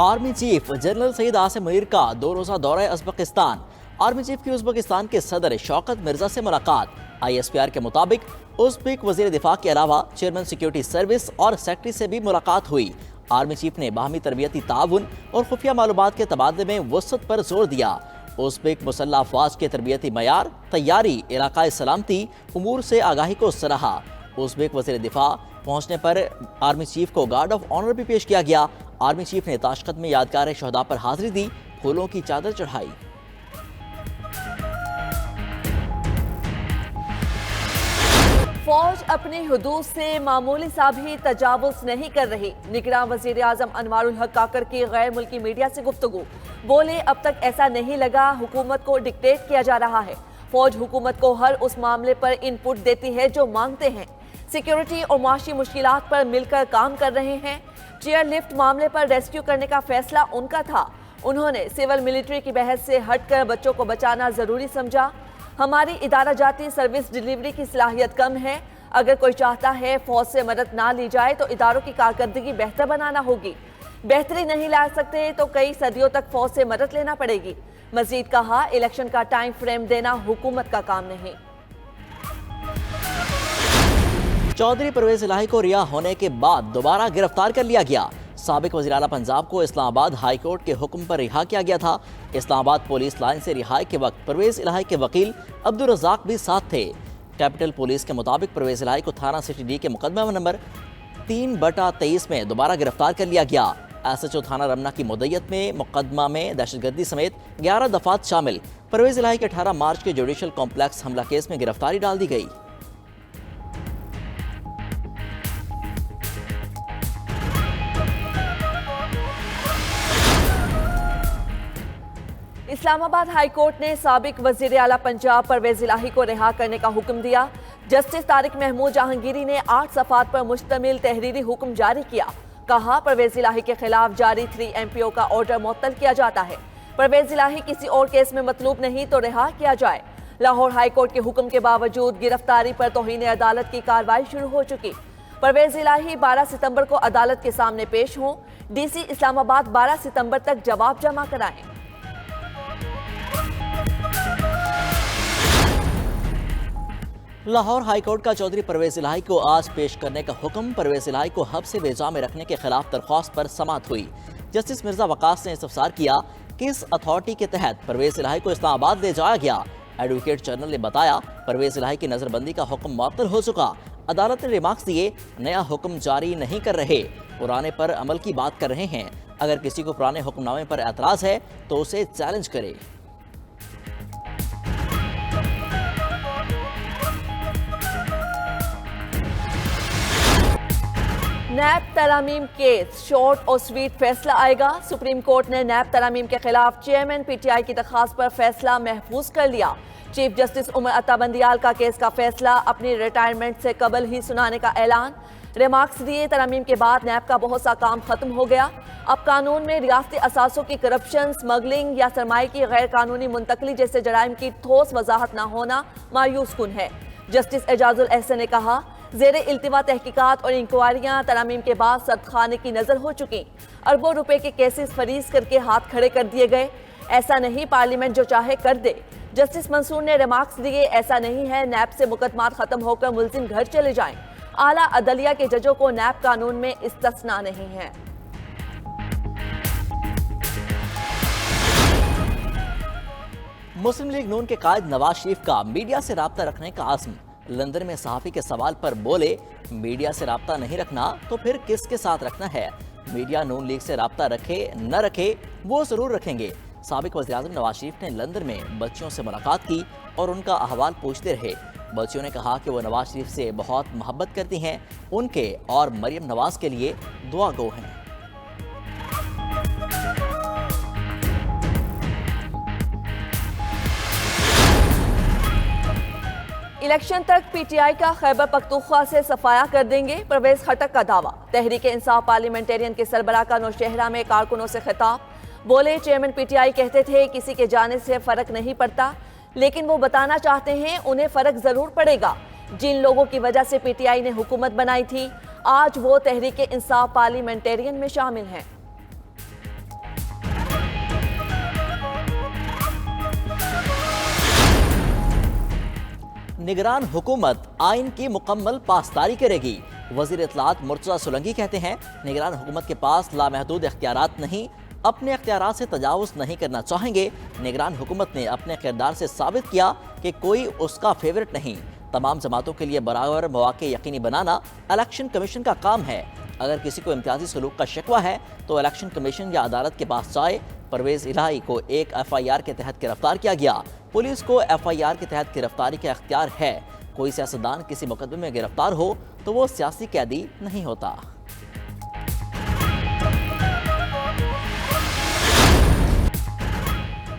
Army chief general Syed Asim Munir का 2 रोज़ा दौरा उज़्बेकिस्तान। आर्मी चीफ की उज़्बेकिस्तान के सदर शौकत मिर्जा से मुलाकात। ISPR के मुताबिक उज़्बेक वज़ीर दिफा के अलावा चेयरमैन सिक्योरिटी सर्विस और सेक्रेटरी से भी मुलाकात हुई। आर्मी चीफ ने बाहमी तरबियती ताउन और खुफिया मालूमात के तबादले में वसअत पर जोर दिया। उज़्बेक मुसल्लह अफ़वाज के तरबियती मयार, तैयारी, इलाकाई सलामती उमूर से आगाही को सराहा। उज़्बेक वज़ीर दिफा पहुंचने पर आर्मी चीफ को गार्ड ऑफ ऑनर भी पेश किया गया। आर्मी चीफ ने ताशकंद में यादगार शहदा पर हाजिरी दी, फूलों की चादर चढ़ाई। फौज अपनी हुदूद से मामूली सा भी तजावुज़ नहीं कर रही। निगरान वज़ीर आज़म अनवारुल हक काकर की गैर मुल्की मीडिया से गुफ्तगू। बोले, अब तक ऐसा नहीं लगा हुकूमत को डिक्टेट किया जा रहा है। फौज हुकूमत को हर उस मामले पर इनपुट देती है जो मांगते हैं। सिक्योरिटी और माशी मुश्किलात पर मिलकर काम कर रहे हैं। चेयर लिफ्ट मामले पर रेस्क्यू करने का फैसला उनका था। उन्होंने सिविल मिलिट्री की बहस से हटकर बच्चों को बचाना जरूरी समझा। हमारी इदारा जाती सर्विस डिलीवरी की सलाहियत कम है। अगर कोई चाहता है फौज से मदद ना ली जाए तो इदारों की कारकर्दगी बेहतर बनाना होगी। बेहतरी नहीं ला सकते तो कई सदियों तक फौज से मदद लेना पड़ेगी। मजीद कहा, इलेक्शन का टाइम फ्रेम देना हुकूमत का काम नहीं। चौधरी परवेज इलाही को रिहा होने के बाद दोबारा गिरफ्तार कर लिया गया। साबिक वज़ीर आला पंजाब को इस्लामाबाद हाई कोर्ट के हुक्म पर रिहा किया गया था। इस्लामाबाद पुलिस लाइन से रिहाई के वक्त परवेज इलाही के वकील अब्दुल रज़ाक भी साथ थे। कैपिटल पुलिस के मुताबिक परवेज इलाही को थाना सिटी डी के मुकदमा नंबर 3/23 में दोबारा गिरफ्तार कर लिया गया। SHO थाना रमना की मुद्दत में मुकदमा में दहशतगर्दी समेत 11 दफात शामिल। परवेज इलाही के 18 मार्च के जुडिशल कॉम्प्लेक्स हमला केस में गिरफ्तारी डाल दी गई। इस्लामाबाद हाई कोर्ट ने साबिक वजीर आला पंजाब परवेज इलाही को रिहा करने का हुक्म दिया। जस्टिस तारिक महमूद जहांगीरी ने 8 सफ़ात पर मुश्तमिल तहरीरी हुक्म जारी किया। कहा, परवेज इलाही के खिलाफ जारी 3 MPO का ऑर्डर मुअत्तल किया जाता है। परवेज इलाही किसी और केस में मतलूब नहीं तो रिहा किया जाए। लाहौर हाई कोर्ट के हुक्म के बावजूद गिरफ्तारी पर तौहीन अदालत की कार्रवाई शुरू हो चुकी। परवेज इलाही 12 सितंबर को अदालत के सामने पेश हों। DC इस्लामाबाद 12 सितंबर तक जवाब जमा कराएं। लाहौर हाईकोर्ट का चौधरी परवेज इलाही को आज पेश करने का हुक्म। परवेज इलाही को हब्स से बेजा में रखने के खिलाफ दरख्वास्त पर समाअत हुई। जस्टिस मिर्जा वकास ने इस्तफसार किया, किस अथॉरिटी के तहत परवेज इलाही को इस्लामाबाद ले जाया गया। एडवोकेट जनरल ने बताया, परवेज इलाही की नजरबंदी का हुक्म मुअत्तल हो चुका। अदालत ने रिमार्क्स दिए, नया हुक्म जारी नहीं कर रहे, पुराने पर अमल की बात कर रहे हैं। अगर किसी को पुराने हुक्मनामे पर एतराज है तो उसे चैलेंज करे। नैब तरामीम केस शॉर्ट और स्वीट फैसला आएगा। सुप्रीम कोर्ट ने नैब तरामीम के खिलाफ चेयरमैन PTI की दरखास्त पर फैसला महफूज कर लिया। चीफ जस्टिस उमर अता बंदियाल का केस का फैसला अपनी रिटायरमेंट से कबल ही सुनाने का ऐलान। रिमार्क्स दिए, तरामीम के बाद नैब का बहुत सा काम खत्म हो गया। अब कानून में रियासती असासों की करप्शन, स्मगलिंग या सरमाए की गैर कानूनी मुंतकली जैसे जराइम की ठोस वजाहत न होना मायूस कुन है। जस्टिस एजाजुल एहसन ने कहा, ज़ेरे इल्तिवा तहकीकात और इंक्वायरियां तरामीम के बाद सख्त खाने की नजर हो चुकी। अरबों रुपए के केसेस फरीज करके हाथ खड़े कर दिए गए। ऐसा नहीं पार्लियामेंट जो चाहे कर दे। जस्टिस मंसूर ने रिमार्क्स दिए, ऐसा नहीं है नैब से मुकदमात खत्म होकर मुल्जिम घर चले जाएं। आला अदलिया के जजों को नैब कानून में इस्तिस्ना नहीं है। मुस्लिम लीग नून के कायद नवाज शरीफ का मीडिया से राब्ता रखने का आज़म। लंदन में सहाफ़ी के सवाल पर बोले, मीडिया से राब्ता नहीं रखना तो फिर किसके साथ रखना है। मीडिया नून लीग से राब्ता रखे न रखे वो जरूर रखेंगे। साबिक वज़ीर आज़म नवाज शरीफ ने लंदन में बच्चियों से मुलाकात की और उनका अहवाल पूछते रहे। बच्चियों ने कहा कि वो नवाज शरीफ से बहुत मोहब्बत करती हैं, उनके और मरियम नवाज के लिए दुआ गो हैं। इलेक्शन तक PTI का खैबर पख्तूनख्वा से सफाया कर देंगे, परवेज खटक का दावा। तहरीक इंसाफ पार्लियामेंटेरियन के सरबराह का नौशहरा में कारकुनों से खिताब। बोले, चेयरमैन PTI कहते थे किसी के जाने से फर्क नहीं पड़ता, लेकिन वो बताना चाहते हैं उन्हें फर्क जरूर पड़ेगा। जिन लोगों की वजह से PTI ने हुकूमत बनाई थी, आज वो तहरीक इंसाफ पार्लियामेंटेरियन में शामिल हैं। निगरान हुकूमत आइन की मुकम्मल पासदारी करेगी। वजीर इत्तलात मुर्तज़ा सोलंकी कहते हैं, निगरान हुकूमत के पास लामहदूद इख्तियारात नहीं, अपने इख्तियारात से तजावुज़ नहीं करना चाहेंगे। निगरान हुकूमत ने अपने किरदार से साबित किया कि कोई उसका फेवरेट नहीं। तमाम जमातों के लिए बराबर मौके यकीनी बनाना इलेक्शन कमीशन का काम है। अगर किसी को इम्तियाजी सलूक का शिकवा है तो इलेक्शन कमीशन या अदालत के पास जाए। परवेज़ इलाही को एक FIR के तहत गिरफ्तार किया गया। पुलिस को FIR के तहत गिरफ्तारी का इख्तियार है। कोई सियासतदान किसी मुकदमे में गिरफ्तार हो तो वो सियासी कैदी नहीं होता।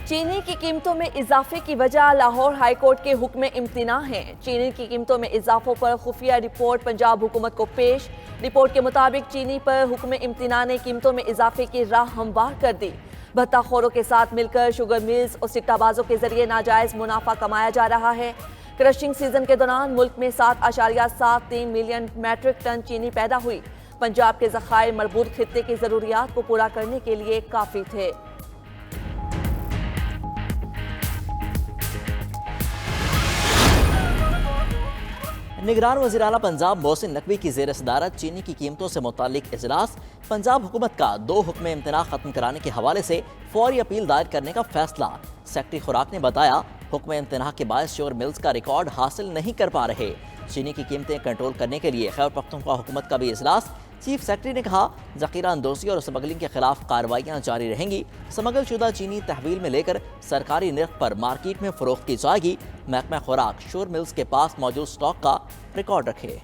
चीनी की कीमतों में इजाफे की वजह लाहौर हाई कोर्ट के हुक्म इम्तिना है। चीनी की कीमतों में इजाफों पर खुफिया रिपोर्ट पंजाब हुकूमत को पेश। रिपोर्ट के मुताबिक चीनी पर हुक्म इम्तिना ने कीमतों में इजाफे की राह हमवार कर दी। भत्ताखोरों के साथ मिलकर शुगर मिल्स और सिट्टाबाजों के जरिए नाजायज मुनाफा कमाया जा रहा है। क्रशिंग सीजन के दौरान मुल्क में 7.73 मिलियन मैट्रिक टन चीनी पैदा हुई। पंजाब के ज़खायर मरबूत खित्ते की ज़रूरियात को पूरा करने के लिए काफ़ी थे। निगरान वज़ीर आला पंजाब मोहसिन नकवी की ज़ेर सदारत चीनी की कीमतों से मुतालिक इजलास। पंजाब हुकूमत का 2 हुक्म इम्तना ख़त्म कराने के हवाले से फौरी अपील दायर करने का फैसला। सेक्रेटरी खुराक ने बताया, हुक्म इम्तना के बायस शुगर मिल्स का रिकॉर्ड हासिल नहीं कर पा रहे। चीनी की कीमतें कंट्रोल करने के लिए खैबर पख्तूनख्वा हुकूमत का भी इजलास। चीफ सेक्रेटरी ने कहा, ज़ख़ीरा अंदोज़ी और स्मगलिंग के खिलाफ कार्रवाइयाँ जारी रहेंगी। स्मगल शुदा चीनी तहवील में लेकर सरकारी निर्ख पर मार्केट में फ़रोख्त की जाएगी। महकमा खुराक शुगर मिल्स के पास मौजूद स्टॉक का रिकॉर्ड रखे।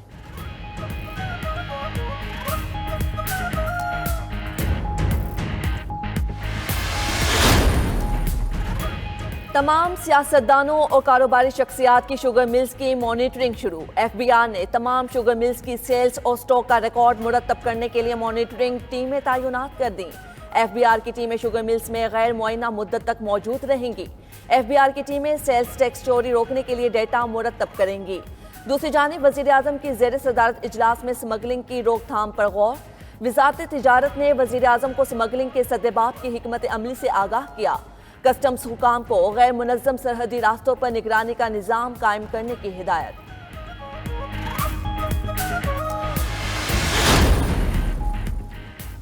तमाम सियासतदानों और कारोबारी शख्सियात की शुगर मिल्स की मॉनिटरिंग शुरू। FBR ने तमाम शुगर मिल्स की सेल्स और स्टॉक का रिकॉर्ड मुरतब करने के लिए मॉनिटरिंग टीमें तैनात कर दी। FBR की टीमें शुगर मिल्स में गैर मुअय्यना मुद्दत तक मौजूद रहेंगी। FBR की टीमें सेल्स टैक्स चोरी रोकने के लिए डेटा मुरतब करेंगी। दूसरी जानिब वज़ीर आज़म की ज़ेर सदारत इजलास में स्मगलिंग की रोकथाम पर गौर। वज़ारत तिजारत ने वज़ीर आज़म को स्मगलिंग के सद्देबाब की हिकमत अमली से आगाह किया। कस्टम्स हुकाम को गैर मुनज़्ज़म सरहदी रास्तों पर निगरानी का निज़ाम कायम करने की हिदायत।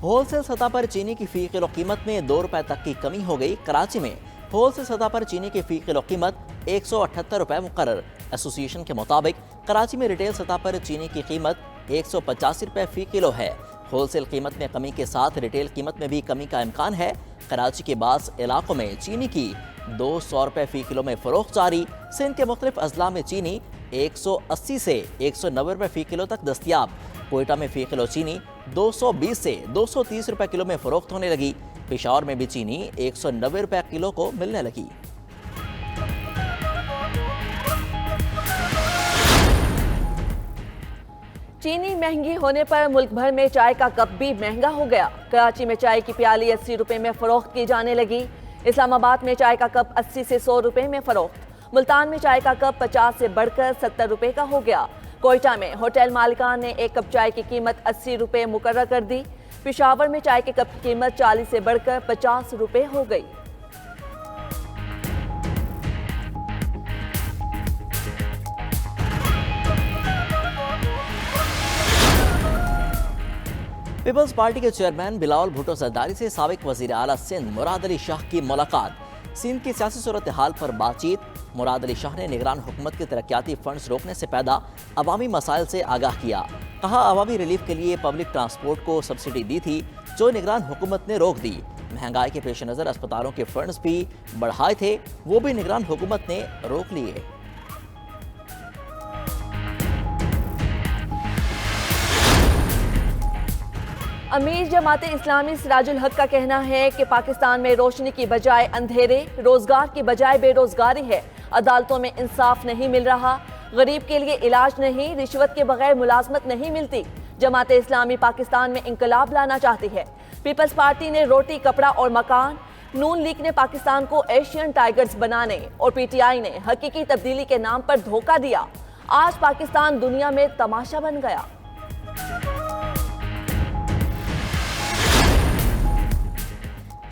होलसेल सतह पर चीनी की फी किलो कीमत में 2 रुपए तक की कमी हो गई। कराची में होलसेल सतह पर चीनी की फी किलो कीमत 178 रुपए मुकर्रर। एसोसिएशन के मुताबिक कराची में रिटेल सतह पर चीनी की कीमत 185 रुपए फी किलो है। होलसेल कीमत में कमी के साथ रिटेल कीमत में भी कमी का इम्कान है। कराची के बास इलाकों में चीनी की 200 रुपए फी किलो में फरोख्त जारी। सिंध के मुख्तलिफ अजला में चीनी 180 से 190 रुपए फी किलो तक दस्तियाब। कोयटा में फी किलो चीनी 220 से 230 रुपए किलो में फरोख्त होने लगी। पेशावर में भी चीनी 190 रुपए किलो को मिलने लगी। चीनी महंगी होने पर मुल्क भर में चाय का कप भी महंगा हो गया। कराची में चाय की प्याली 80 रुपए में फरोख्त की जाने लगी। इस्लामाबाद में चाय का कप 80 से 100 रुपए में फरोख्त। मुल्तान में चाय का कप 50 से बढ़कर 70 रुपए का हो गया। कोयटा में होटल मालिकान ने एक कप चाय की कीमत 80 रुपए मुकर्रर कर दी। पेशावर में चाय के कप की कीमत 40 से बढ़कर 50 रुपए हो गई। पीपल्स पार्टी के चेयरमैन बिलावल भुट्टो जरदारी से साबिक वजीर आला सिंध मुराद अली शाह की मुलाकात। सिंध की सियासी सूरत हाल पर बातचीत। मुराद अली शाह ने निगरान हुकूमत के तरक्याती फंड्स रोकने से पैदा अवामी मसाइल से आगाह किया। कहा, अवामी रिलीफ के लिए पब्लिक ट्रांसपोर्ट को सब्सिडी दी थी जो निगरान हुकूमत ने रोक दी। महंगाई के पेश नज़र अस्पतालों के फंड्स भी बढ़ाए थे, वो भी निगरान हुकूमत ने रोक लिए। अमीर जमाते इस्लामी सिराजुल हक का कहना है कि पाकिस्तान में रोशनी की बजाय अंधेरे, रोजगार की बजाय बेरोजगारी है। अदालतों में इंसाफ नहीं मिल रहा। गरीब के लिए इलाज नहीं, रिश्वत के बगैर मुलाजमत नहीं मिलती। जमाते इस्लामी पाकिस्तान में इंकलाब लाना चाहती है। पीपल्स पार्टी ने रोटी, कपड़ा और मकान। नून लीग ने पाकिस्तान को एशियन टाइगर्स बनाने और PTI ने हकीकी तब्दीली के नाम पर धोखा दिया। आज पाकिस्तान दुनिया में तमाशा बन गया।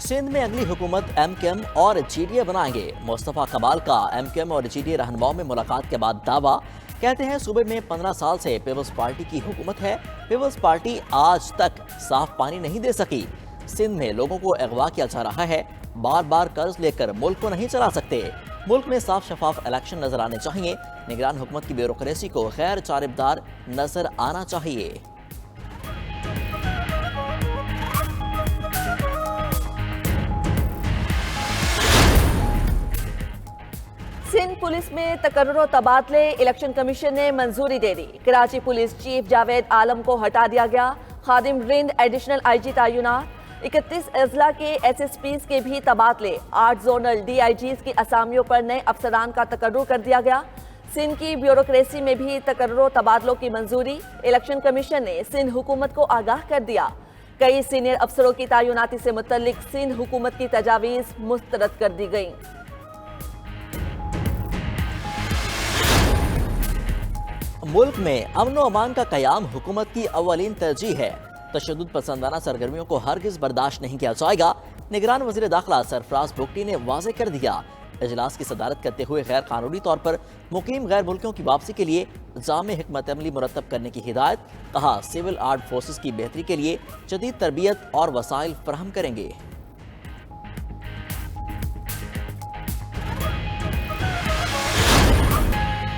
सिंध में अगली हुकूमत MKM और GDA बनाएंगे। मुस्तफा कमाल का MKM और GDA रहनुमाओं में मुलाकात के बाद दावा। कहते हैं सूबे में 15 साल से पीपल्स पार्टी की हुकूमत है। पीपल्स पार्टी आज तक साफ पानी नहीं दे सकी। सिंध में लोगों को अगवा किया जा रहा है। बार बार कर्ज लेकर मुल्क को नहीं चला सकते। मुल्क में साफ शफाफ इलेक्शन नजर आने चाहिए। निगरान हुकूमत की ब्यूरोक्रेसी को गैर जानिबदार नजर आना चाहिए। सिंध पुलिस में तकर्रुर तबादले, इलेक्शन कमीशन ने मंजूरी दे दी। कराची पुलिस चीफ जावेद आलम को हटा दिया गया। खादिम रिंद एडिशनल IG तैनात। 31 अजला के SSPs के भी तबादले। 8 जोनल DIGs की असामियों पर नए अफसरान का तकर्रुर कर दिया गया। सिंध की ब्यूरोक्रेसी में भी तकर्रुर तबादलों की मंजूरी। इलेक्शन कमीशन ने सिंध हुकूमत को आगाह कर दिया। कई सीनियर अफसरों की तैनाती से मुतल्लिक सिंध हुकूमत की तजावीज़ मुस्तरद कर दी गई। मुल्क में अमन व अमान का कयाम हुकूमत की अव्वलीन तरजीह है। तशद्दुद पसंदाना सरगर्मियों को हरगिज बर्दाश्त नहीं किया जाएगा। निगरान वज़ीर दाखिला सरफराज बुगटी ने वाज़ेह कर दिया। इजलास की सदारत करते हुए गैर कानूनी तौर पर मुकीम गैर मुल्कियों की वापसी के लिए जामे हिकमत अमली मुरतब करने की हिदायत। कहा सिविल आर्म फोर्सेस की बेहतरी के लिए जदीद तरबियत और वसाइल फराहम करेंगे।